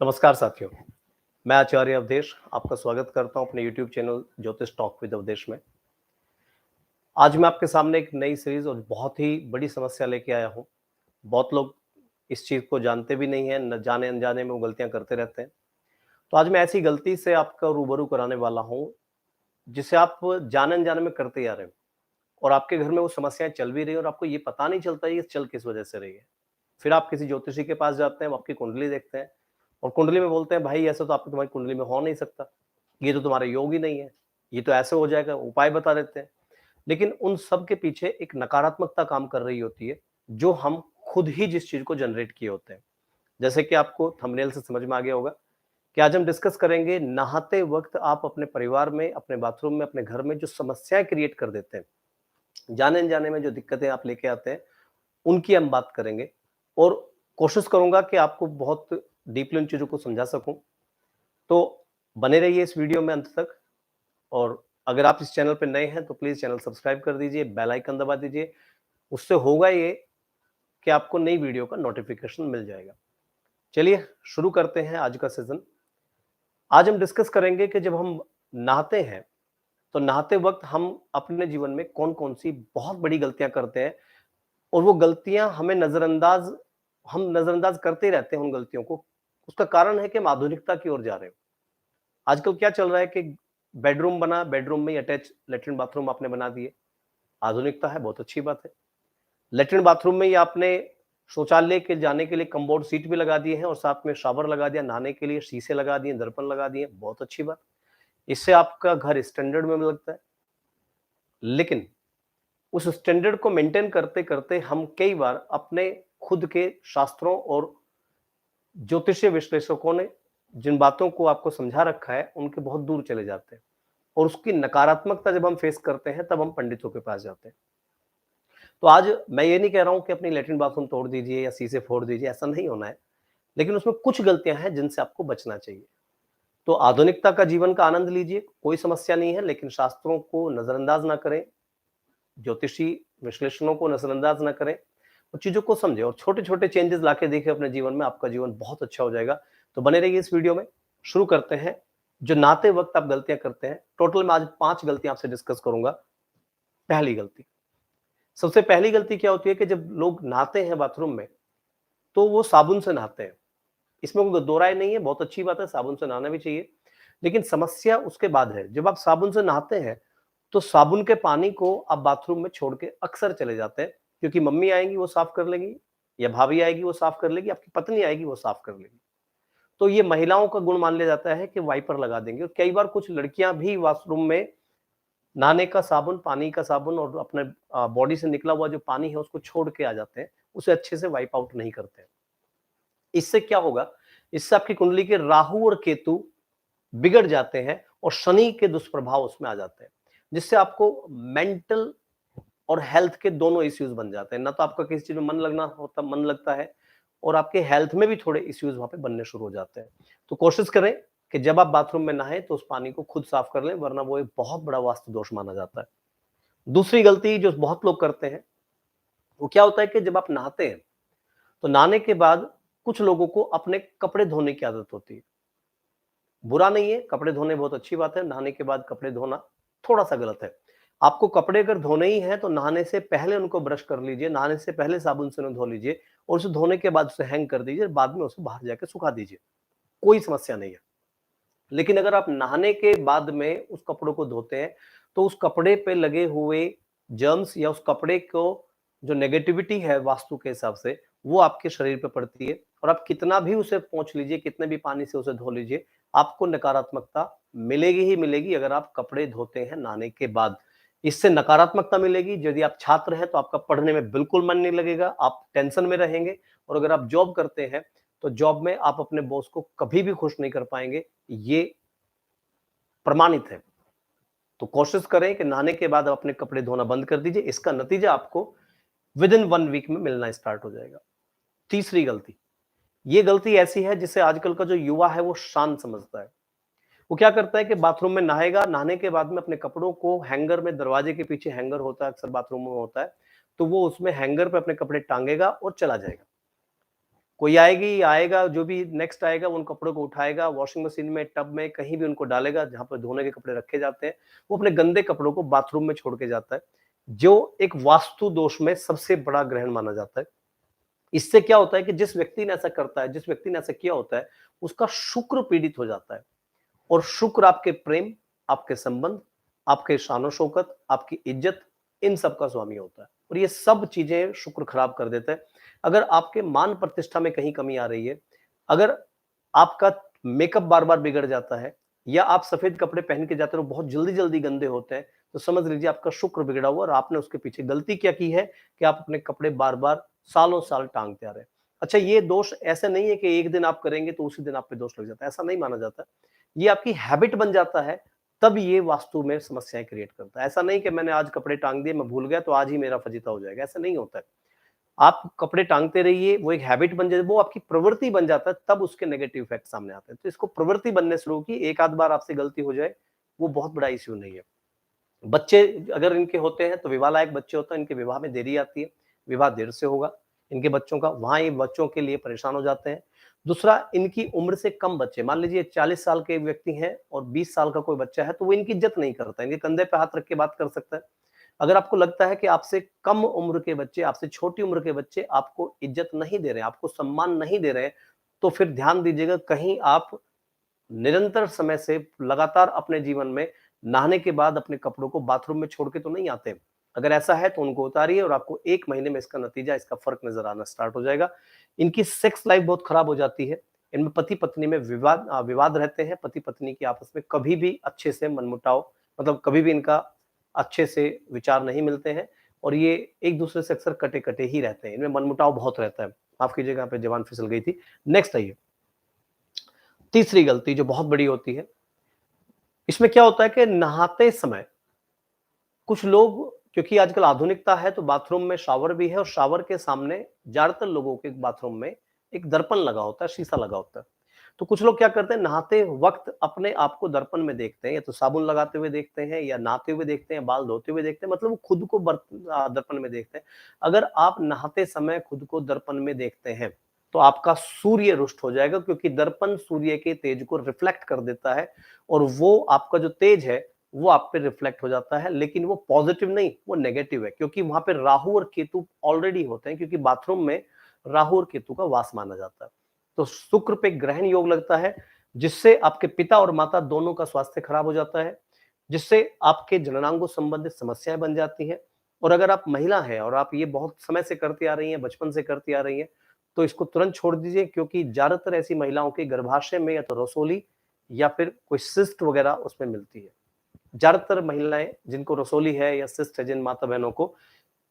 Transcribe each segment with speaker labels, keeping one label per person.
Speaker 1: नमस्कार साथियों, मैं आचार्य अवधेश आपका स्वागत करता हूं अपने यूट्यूब चैनल ज्योतिष टॉक विद अवधेश में। आज मैं आपके सामने एक नई सीरीज और बहुत ही बड़ी समस्या लेके आया हूं। बहुत लोग इस चीज़ को जानते भी नहीं हैं, न जाने अनजाने में वो गलतियां करते रहते हैं। तो आज मैं ऐसी गलती से आपका रूबरू कराने वाला हूं, जिसे आप जाने अनजाने में करते आ रहे हो और आपके घर में वो समस्याएं चल भी रही हैं और आपको ये पता नहीं चलता ये चल किस वजह से रही है। फिर आप किसी ज्योतिषी के पास जाते हैं, वो आपकी कुंडली देखते हैं और कुंडली में बोलते हैं भाई ऐसा तो आपकी तुम्हारी कुंडली में हो नहीं सकता, ये तो तुम्हारा योग ही नहीं है, ये तो ऐसे हो जाएगा, उपाय बता देते हैं। लेकिन उन सब के पीछे एक नकारात्मकता काम कर रही होती है, जो हम खुद ही जिस चीज को जनरेट किए होते हैं। जैसे कि आपको थंबनेल से समझ में आ गया होगा कि आज हम डिस्कस करेंगे नहाते वक्त आप अपने परिवार में, अपने बाथरूम में, अपने घर में जो समस्याएं क्रिएट कर देते हैं, जाने अनजाने में जो दिक्कतें आप लेके आते हैं, उनकी हम बात करेंगे और कोशिश करूंगा कि आपको बहुत डीपली उन चीज़ों को समझा सकूं। तो बने रहिए इस वीडियो में अंत तक और अगर आप इस चैनल पर नए हैं तो प्लीज़ चैनल सब्सक्राइब कर दीजिए, बेल आइकन दबा दीजिए। उससे होगा ये कि आपको नई वीडियो का नोटिफिकेशन मिल जाएगा। चलिए शुरू करते हैं आज का सेशन। आज हम डिस्कस करेंगे कि जब हम नहाते हैं, तो नहाते वक्त हम अपने जीवन में कौन-कौन सी बहुत बड़ी गलतियाँ करते हैं और वो गलतियां हम नजरअंदाज करते रहते हैं उन गलतियों को। उसका कारण है कि हम आधुनिकता की ओर जा रहे हैं। आजकल क्या चल रहा है कि बेडरूम बना, बेडरूम में अटैच लेटरिन बाथरूम आपने बना दिए। आधुनिकता है, बहुत अच्छी बात है। लेटरिन बाथरूम में ही आपने शौचालय के जाने के लिए कम्बोर्ड सीट भी लगा दिए हैं और साथ में शावर लगा दिया, नहाने के लिए शीशे लगा दिए, दर्पण लगा दिए, बहुत अच्छी बात। इससे आपका घर स्टैंडर्ड में लगता है। लेकिन उस स्टैंडर्ड को मेंटेन करते करते हम कई बार अपने खुद के शास्त्रों और ज्योतिषीय विश्लेषकों ने जिन बातों को आपको समझा रखा है उनके बहुत दूर चले जाते हैं और उसकी नकारात्मकता जब हम फेस करते हैं तब हम पंडितों के पास जाते हैं। तो आज मैं ये नहीं कह रहा हूं कि अपनी लेटरिन बाथरूम तोड़ दीजिए या शीशे फोड़ दीजिए, ऐसा नहीं होना है। लेकिन उसमें कुछ गलतियां हैं जिनसे आपको बचना चाहिए। तो आधुनिकता का जीवन का आनंद लीजिए, कोई समस्या नहीं है, लेकिन शास्त्रों को नजरअंदाज ना करें, ज्योतिषी विश्लेषणों को नजरअंदाज ना करें और चीजों को समझे और छोटे-छोटे चेंजेस लाके देखें अपने जीवन में, आपका जीवन बहुत अच्छा हो जाएगा। तो बने रहिए इस वीडियो में। शुरू करते हैं। जो नहाते वक्त आप गलतियां करते हैं, टोटल मैं आज 5 गलतियां आपसे डिस्कस करूंगा। पहली गलती, सबसे पहली गलती क्या होती है कि जब लोग नहाते हैं बाथरूम में, तो वो साबुन से नहाते हैं। इसमें कोई दो राय नहीं है, बहुत अच्छी बात है, साबुन से नहाना भी चाहिए। लेकिन समस्या उसके बाद है, जब आप साबुन से नहाते हैं, तो साबुन के पानी को आप बाथरूम में छोड़ के अक्सर चले जाते हैं, क्योंकि मम्मी आएँगी वो साफ कर लेंगी या भाभी आएगी वो साफ कर लेगी, आपकी पत्नी आएगी वो साफ कर लेगी। तो ये महिलाओं का गुण मान लिया जाता है कि वाइपर लगा देंगे और कई बार कुछ लड़कियां भी वॉशरूम में नहाने का साबुन, पानी का साबुन और अपने बॉडी से निकला हुआ जो पानी है उसको छोड़ के आ जाते हैं, उसे अच्छे से वाइप आउट नहीं करते हैं। इससे क्या होगा? इससे आपकी कुंडली के राहु और केतु बिगड़ जाते हैं और शनि के दुष्प्रभाव उसमें आ जाते हैं, जिससे आपको मेंटल और हेल्थ के दोनों इश्यूज बन जाते हैं। ना तो आपका किसी चीज में मन लगता है और आपके हेल्थ में भी थोड़े इश्यूज वहां पे बनने शुरू हो जाते हैं। तो कोशिश करें कि जब आप बाथरूम में नहाएं तो उस पानी को खुद साफ कर लें, वरना वो एक बहुत बड़ा वास्तु दोष माना जाता है। दूसरी गलती जो बहुत लोग करते हैं, वो क्या होता है कि जब आप नहाते हैं तो नहाने के बाद कुछ लोगों को अपने कपड़े धोने की आदत होती है। बुरा नहीं है, कपड़े धोने बहुत अच्छी बात है, नहाने के बाद कपड़े धोना थोड़ा-सा गलत है। आपको कपड़े अगर धोने ही हैं तो नहाने से पहले उनको ब्रश कर लीजिए, नहाने से पहले साबुन से उन्हें धो लीजिए और उसे धोने के बाद उसे हैंग कर दीजिए, बाद में उसे बाहर जाके सुखा दीजिए, कोई समस्या नहीं है। लेकिन अगर आप नहाने के बाद में उस कपड़ों को धोते हैं, तो उस कपड़े पे लगे हुए जर्म्स या उस कपड़े को जो नेगेटिविटी है वास्तु के हिसाब से, वो आपके शरीर पे पड़ती है और आप कितना भी उसे पोंछ लीजिए, कितने भी पानी से उसे धो लीजिए, आपको नकारात्मकता मिलेगी ही मिलेगी अगर आप कपड़े धोते हैं नहाने के बाद। इससे नकारात्मकता मिलेगी। यदि आप छात्र हैं तो आपका पढ़ने में बिल्कुल मन नहीं लगेगा, आप टेंशन में रहेंगे और अगर आप जॉब करते हैं, तो जॉब में आप अपने बॉस को कभी भी खुश नहीं कर पाएंगे। ये प्रमाणित है। तो कोशिश करें कि नहाने के बाद आप अपने कपड़े धोना बंद कर दीजिए। इसका नतीजा आपको विद इन 1 वीक में मिलना स्टार्ट हो जाएगा। तीसरी गलती, ये गलती ऐसी है जिसे आजकल का जो युवा है वो शान समझता है। वो क्या करता है कि बाथरूम में नहाएगा, नहाने के बाद में अपने कपड़ों को हैंगर में, दरवाजे के पीछे हैंगर होता है, अक्सर बाथरूम में होता है, तो वो उसमें हैंगर पे अपने कपड़े टांगेगा और चला जाएगा। कोई आएगी आएगा, जो भी नेक्स्ट आएगा उन कपड़ों को उठाएगा, वॉशिंग मशीन में, टब में, कहीं भी उनको डालेगा जहाँ पर धोने के कपड़े रखे जाते हैं। वो अपने गंदे कपड़ों को बाथरूम में छोड़ के जाता है, जो एक वास्तु दोष में सबसे बड़ा ग्रहण माना जाता है। इससे क्या होता है कि जिस व्यक्ति ने ऐसा करता है, जिस व्यक्ति ने ऐसा किया होता है, उसका शुक्र पीड़ित हो जाता है। और शुक्र आपके प्रेम, आपके संबंध, आपके शान-ओ-शौकत, आपकी इज्जत, इन सब का स्वामी होता है और ये सब चीजें शुक्र खराब कर देता है। अगर आपके मान प्रतिष्ठा में कहीं कमी आ रही है, अगर आपका मेकअप बार-बार बिगड़ जाता है या आप सफेद कपड़े पहन के जाते हो बहुत जल्दी-जल्दी गंदे होते हैं, तो समझ लीजिए आपका शुक्र बिगड़ा हुआ और आपने उसके पीछे गलती क्या की है कि आप अपने कपड़े बार-बार सालों-साल टाँगते आ रहे हैं। अच्छा, ये दोष ऐसे नहीं है कि एक दिन आप करेंगे तो उसी दिन आप पे दोष लग जाता है, ऐसा नहीं माना जाता। ये आपकी हैबिट बन जाता है, तब ये वास्तु में समस्याएँ क्रिएट करता है। ऐसा नहीं कि मैंने आज कपड़े टाँग दिए, मैं भूल गया तो आज ही मेरा फजीता हो जाएगा, ऐसा नहीं होता है। आप कपड़े टाँगते रहिए, वो एक हैबिट बन जाए, वो आपकी प्रवृत्ति बन जाता है, तब उसके नेगेटिव इफेक्ट सामने आते हैं। तो इसको प्रवृत्ति बनने शुरू की, एक आध बार आपसे गलती हो जाए, वो बहुत बड़ा इश्यू नहीं है। बच्चे अगर इनके होते हैं तो विवाह लायक बच्चे होते हैं, इनके विवाह में देरी आती है, विवाह देर से होगा इनके बच्चों का, वहाँ ये बच्चों के लिए परेशान हो जाते हैं। दूसरा, इनकी उम्र से कम बच्चे, मान लीजिए 40 साल के व्यक्ति हैं और 20 साल का कोई बच्चा है, तो वो इनकी इज़्ज़त नहीं करता है, इनके कंधे पे हाथ रख के बात कर सकता है। अगर आपको लगता है कि आपसे कम उम्र के बच्चे, आपसे छोटी उम्र के बच्चे आपको इज़्ज़त नहीं दे रहे हैं, आपको सम्मान नहीं दे रहे हैं, तो फिर ध्यान दीजिएगा कहीं आप निरंतर समय से लगातार अपने जीवन में नहाने के बाद अपने कपड़ों को बाथरूम में छोड़ के तो नहीं आते। अगर ऐसा है तो उनको उतारिए और आपको 1 महीने में इसका नतीजा, इसका फ़र्क नज़र आना स्टार्ट हो जाएगा। इनकी सेक्स लाइफ़ बहुत खराब हो जाती है। इनमें पति-पत्नी में विवाद रहते हैं, पति-पत्नी की आपस में कभी भी अच्छे से मनमुटाव, मतलब कभी भी इनका अच्छे से विचार नहीं मिलते हैं और ये एक-दूसरे से अक्सर कटे-कटे ही रहते हैं। इनमें मनमुटाव बहुत रहता है। माफ़ कीजिएगा, यहाँ पे ज़बान फिसल गई थी। नेक्स्ट आइए। तीसरी गलती जो बहुत बड़ी होती है, इसमें क्या होता है कि नहाते समय कुछ लोग, क्योंकि आजकल आधुनिकता है तो बाथरूम में शावर भी है और शावर के सामने ज्यादातर लोगों के बाथरूम में एक दर्पण लगा होता है, शीशा लगा होता है। तो कुछ लोग क्या करते हैं, नहाते वक्त अपने आप को दर्पण में देखते हैं, या तो साबुन लगाते हुए देखते हैं या नहाते हुए देखते हैं, बाल धोते हुए देखते हैं, मतलब वो खुद को दर्पण में देखते हैं। अगर आप नहाते समय खुद को दर्पण में देखते हैं तो आपका सूर्य रुष्ट हो जाएगा, क्योंकि दर्पण सूर्य के तेज को रिफ्लेक्ट कर देता है और वो आपका जो तेज है वो आप पे रिफ्लेक्ट हो जाता है, लेकिन वो पॉजिटिव नहीं, वो नेगेटिव है, क्योंकि वहां पे राहु और केतु ऑलरेडी होते हैं, क्योंकि बाथरूम में राहु और केतु का वास माना जाता है। तो शुक्र पे ग्रहण योग लगता है, जिससे आपके पिता और माता दोनों का स्वास्थ्य खराब हो जाता है, जिससे आपके जननांगों संबंधित समस्याएं बन जाती हैं। और अगर आप महिला हैं और आप ये बहुत समय से करती आ रही हैं, बचपन से करती आ रही हैं, तो इसको तुरंत छोड़ दीजिए, क्योंकि ज्यादातर ऐसी महिलाओं के गर्भाशय में या तो रसोली या फिर कोई सिस्ट वगैरह उसमें मिलती है। ज्यादातर महिलाएं जिनको रसोली है या सिस्ट है, जिन माता बहनों को,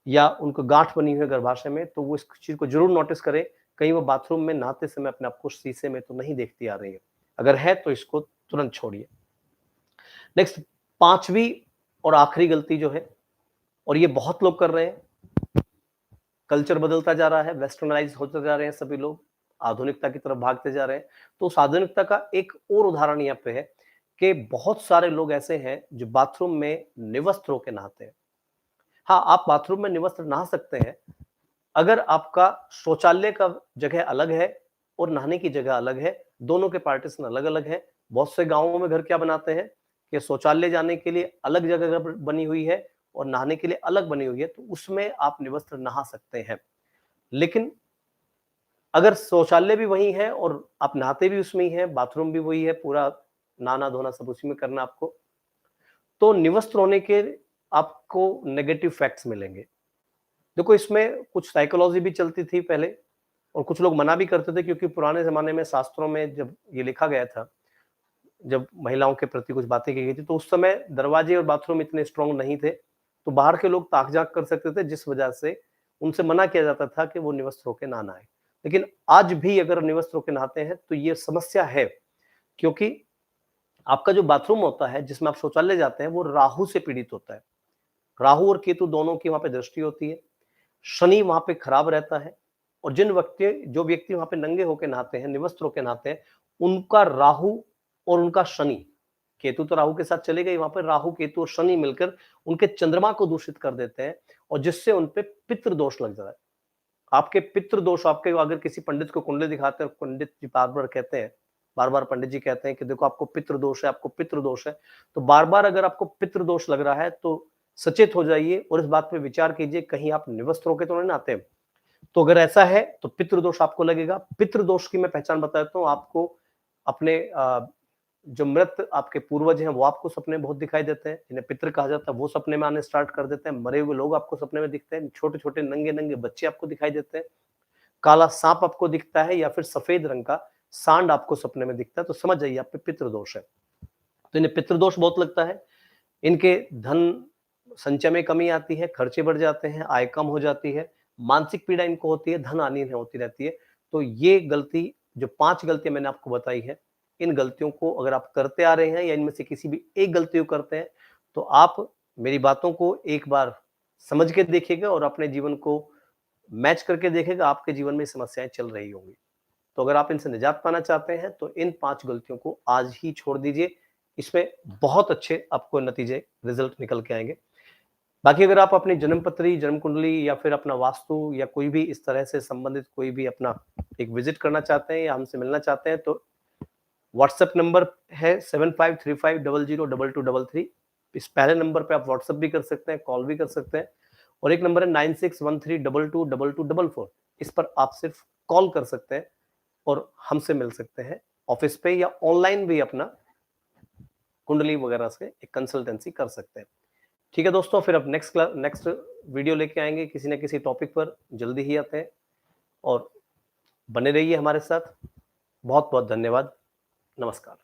Speaker 1: या उनको गांठ बनी हुई है गर्भाशय में, तो वो इस चीज को जरूर नोटिस करें, कहीं वो बाथरूम में नहाते समय अपने आप को शीशे में तो नहीं देखती आ रही है। अगर है तो इसको तुरंत छोड़िए। नेक्स्ट, पांचवी और आखिरी गलती जो है, और ये बहुत लोग कर रहे हैं, कल्चर बदलता जा रहा है, वेस्टर्नाइज होते जा रहे हैं, सभी लोग आधुनिकता की तरफ भागते जा रहे हैं। तो उस आधुनिकता का एक और उदाहरण यहाँ पे है कि बहुत सारे लोग ऐसे हैं जो बाथरूम में निवस्त्र होकर नहाते हैं। हाँ, आप बाथरूम में निवस्त्र नहा सकते हैं अगर आपका शौचालय का जगह अलग है और नहाने की जगह अलग है, दोनों के पार्टीशन अलग-अलग हैं। बहुत से गाँवों में घर क्या बनाते हैं कि शौचालय जाने के लिए अलग जगह बनी हुई है और नहाने के लिए अलग बनी हुई है, तो उसमें आप निवस्त्र नहा सकते हैं। लेकिन अगर शौचालय भी वही है और आप नहाते भी उसमें ही हैं, बाथरूम भी वही है, पूरा नहाना-धोना सब उसी में करना आपको, तो निवस्त्र होने के आपको नेगेटिव फैक्ट्स मिलेंगे। देखो, इसमें कुछ साइकोलॉजी भी चलती थी पहले और कुछ लोग मना भी करते थे, क्योंकि पुराने ज़माने में शास्त्रों में जब ये लिखा गया था, जब महिलाओं के प्रति कुछ बातें की गई थी, तो उस समय दरवाजे और बाथरूम इतने स्ट्रॉन्ग नहीं थे, तो बाहर के लोग ताक-झाँक कर सकते थे, जिस वजह से उनसे मना किया जाता था कि वो निवस्त्र होके ना नहाएँ। लेकिन आज भी अगर निवस्त्र होके नहाते हैं, तो ये समस्या है, क्योंकि आपका जो बाथरूम होता है, जिसमें आप शौचालय जाते हैं, वो राहु से पीड़ित होता है। राहु और केतु दोनों की वहाँ पे दृष्टि होती है। शनि वहाँ पे खराब रहता है और जो व्यक्ति वहाँ पे नंगे होके नहाते हैं, निवस्त्र होके नहाते हैं, उनका राहु और उनका शनि, केतु तो राहु के साथ चले गए, वहाँ पे राहु, केतु और शनि मिलकर उनके चंद्रमा को दूषित कर देते हैं और जिससे उन पे पितृ दोष लग जाता है। आपके पितृ दोष, आपके अगर किसी पंडित को कुंडली दिखाते हैं, पंडित जी बार-बार कहते हैं, बार-बार पंडित जी कहते हैं कि देखो आपको पितृ दोष है, आपको पितृ दोष है। तो बार-बार अगर आपको पितृ दोष लग रहा है तो सचेत हो जाइए और इस बात पे विचार कीजिए कहीं आप निवस्त्र होके तो नहीं ना आते। तो अगर ऐसा है तो पितृ दोष आपको लगेगा। पितृ दोष की मैं पहचान बता देता हूँ आपको। अपने जो मृत आपके पूर्वज हैं वो आपको सपने में बहुत दिखाई देते हैं, जिन्हें पितृ कहा जाता है, वो सपने में आने स्टार्ट कर देते हैं। मरे हुए लोग आपको सपने में दिखते हैं, छोटे-छोटे नंगे-नंगे बच्चे आपको दिखाई देते हैं, काला सांप आपको दिखता है या फिर सफेद रंग का सांड आपको सपने में दिखता है, तो समझ जाइए आप पे पितृ दोष है। तो इन्हें पितृ दोष बहुत लगता है। इनके धन संचय में कमी आती है, खर्चे बढ़ जाते हैं, आय कम हो जाती है, मानसिक पीड़ा इनको होती है, धन हानि इन्हें होती रहती है। तो ये गलती, जो 5 गलतियाँ मैंने आपको बताई है, इन गलतियों को अगर आप करते आ रहे हैं या इनमें से किसी भी एक गलती को करते हैं, तो आप मेरी बातों को एक बार समझ के देखिएगा और अपने जीवन को मैच करके देखिएगा, आपके जीवन में समस्याएँ चल रही होंगी। तो अगर आप इनसे निजात पाना चाहते हैं, तो इन 5 गलतियों को आज ही छोड़ दीजिए। इसमें बहुत अच्छे आपको नतीजे, रिज़ल्ट निकल के आएँगे। बाकी अगर आप अपनी जन्म पत्री, जन्म कुंडली या फिर अपना वास्तु या कोई भी इस तरह से संबंधित कोई भी अपना एक विज़िट करना चाहते हैं या हमसे मिलना चाहते हैं, तो व्हाट्सएप नंबर है 7535002233। इस पहले नंबर पे आप व्हाट्सएप भी कर सकते हैं, कॉल भी कर सकते हैं और एक नंबर है 9613222244। इस पर आप सिर्फ कॉल कर सकते हैं और हमसे मिल सकते हैं ऑफिस पे या ऑनलाइन भी अपना कुंडली वगैरह से एक कंसल्टेंसी कर सकते हैं। ठीक है दोस्तों, फिर अब नेक्स्ट वीडियो लेके आएँगे किसी न किसी टॉपिक पर, जल्दी ही आते हैं और बने रहिए हमारे साथ। बहुत-बहुत धन्यवाद। नमस्कार।